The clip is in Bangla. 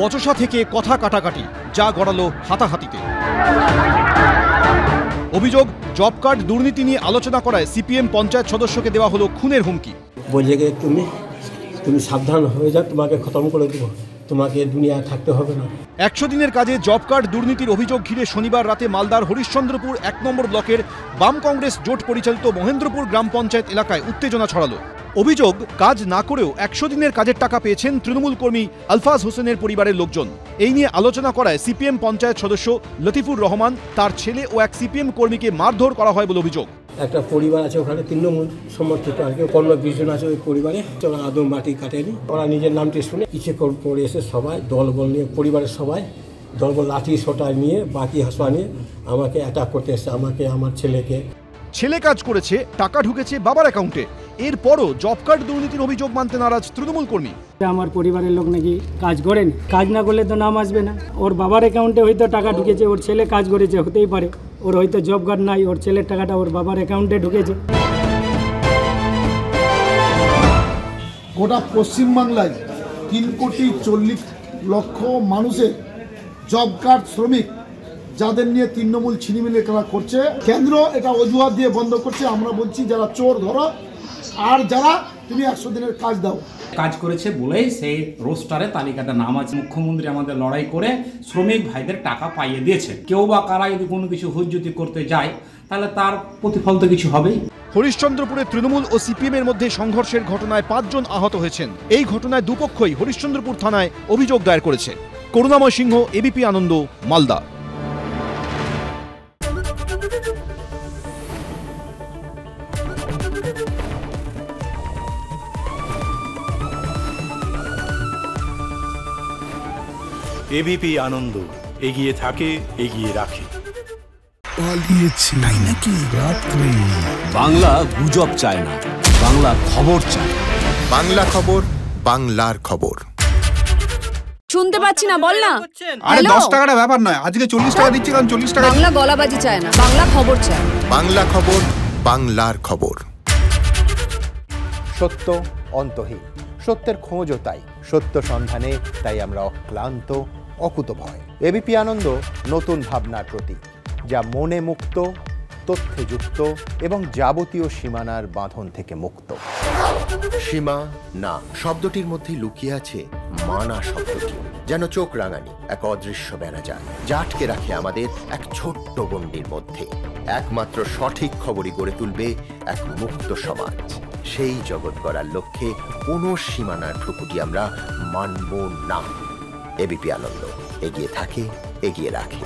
বচসা থেকে কথা কাটাকাটি, যা গড়ালো হাতাহাতিতে। অভিযোগ, জব কার্ড দুর্নীতি নিয়ে আলোচনা করায় সিপিএম পঞ্চায়েত সদস্যকে দেওয়া হলো খুনের হুমকি। বলে গে তুমি সাবধান হয়ে যাও, তোমাকে খতম করে দেবো, তোমাকে দুনিয়ায় থাকতে হবে না। 100 দিনের কাজে জব কার্ড দুর্নীতির অভিযোগ ঘিরে শনিবার রাতে মালদার হরিশ্চন্দ্রপুর 1 নম্বর ব্লকের বাম কংগ্রেস জোট পরিচালিত মহেন্দ্রপুর গ্রাম পঞ্চায়েত এলাকায় উত্তেজনা ছড়ালো। অভিযোগ, কাজ না করেও 100 দিনের কাজের টাকা পেয়েছেন তৃণমূল কর্মী আলফাজ হোসেনের পরিবারের লোকজন। এই নিয়ে আলোচনা করায় সিপিএম পঞ্চায়েত সদস্য লতিফুর রহমান, তার ছেলে ও এক সিপিএম কর্মীকে মারধর করা হয় বলে অভিযোগ। একটা পরিবার আছে ওখানে তৃণমূল সমর্থিত আর কি 15-20 জন আছে ওই পরিবারে। ওরা আদৌ মাটি কাটেনি, ওরা নিজের নামটি শুনে কিছুক্ষণ পরে এসে সবাই দলবল নিয়ে, পরিবারের সবাই দলবল লাঠি সোটা নিয়ে, বাকি হাসুয়া নিয়ে আমাকে অ্যাটাক করতে এসছে, আমাকে, আমার ছেলেকে। ছেলে কাজ করেছে, টাকা ঢুকেছে বাবার অ্যাকাউন্টে, এরপরও জব কার্ড দুর্নীতির অভিযোগ মানতে নারাজ তৃণমূল কর্মী। আমার পরিবারের লোক নাকি কাজ করেন, কাজ না করলে তো নাম আসবে না। ওর বাবার অ্যাকাউন্টে হয়তো টাকা ঢুকেছে, ওর ছেলে কাজ করেছে, হতেই পারে ওর হয়তো জব কার্ড নাই, ওর ছেলের টাকাটা ওর বাবার অ্যাকাউন্টে ঢুকেছে। গোটা পশ্চিমবাংলায় 3,40,00,000 মানুষের জব কার্ড শ্রমিক, যাদের নিয়ে তৃণমূল ছিনিমিনি খেলা করছে। কেন্দ্র এটা অজুহাত দিয়ে বন্ধ করছে। আমরা বলছি, যারা চোর ধরো, আর যারা তুমি 100 দিনের কাজ দাও। কাজ করেছে বলেই সেই রোস্টারে তালিকাটা নাম আছে। মুখ্যমন্ত্রী আমাদের লড়াই করে শ্রমিক ভাইদের টাকা পাইয়ে দিয়েছে। কেউ বা কারা যদি কোনো কিছু হুজ্জুতি করতে যায়, তাহলে তার প্রতিফল তো কিছু হবেই। হরিশ্চন্দ্রপুরে তৃণমূল ও সিপিএম এর মধ্যে সংঘর্ষের ঘটনায় 5 জন আহত হয়েছেন। এই ঘটনায় দুপক্ষই হরিশ্চন্দ্রপুর থানায় অভিযোগ দায়ের করেছে। করুণাময় সিংহ, এবিপি আনন্দ, মালদা। এবিপি আনন্দ, এগিয়ে থাকে, এগিয়ে রাখে। পালিয়েছে তাই নাকি? রাত্রে বাংলা গুজব চায় না, বাংলা খবর চায়। বাংলা খবর, বাংলার খবর। শুনতে পাচ্ছি না, বল না। আরে 10 টাকাটা ব্যাপার নয়, আজকে 40 টাকা দিচ্ছি, কারণ 40 টাকা। বাংলা গলাবাজি চায় না, বাংলা খবর চায়। বাংলা খবর, বাংলার খবর। সত্য অন্তহীন, সত্যের খোঁজও তাই, সত্য সন্ধানে তাই আমরা অক্লান্ত, অকুতভয়। এবিপি আনন্দ নতুন ভাবনার প্রতীক, যা মনে মুক্ত, তথ্যে যুক্ত এবং যাবতীয় সীমানার বাঁধন থেকে মুক্ত। সীমা না শব্দটির মধ্যে লুকিয়ে আছে মানা শব্দটি, যেন চোখ রাঙানি এক অদৃশ্য ব্যানাজার, যা আটকে রাখে আমাদের এক ছোট্ট গণ্ডির মধ্যে। একমাত্র সঠিক খবরই গড়ে তুলবে এক মুক্ত সমাজ। সেই জগৎ গড়ার লক্ষ্যে কোনো সীমানার ঠুকুটি আমরা মানব না। এবিপি আনন্দ, এগিয়ে থাকে, এগিয়ে রাখে।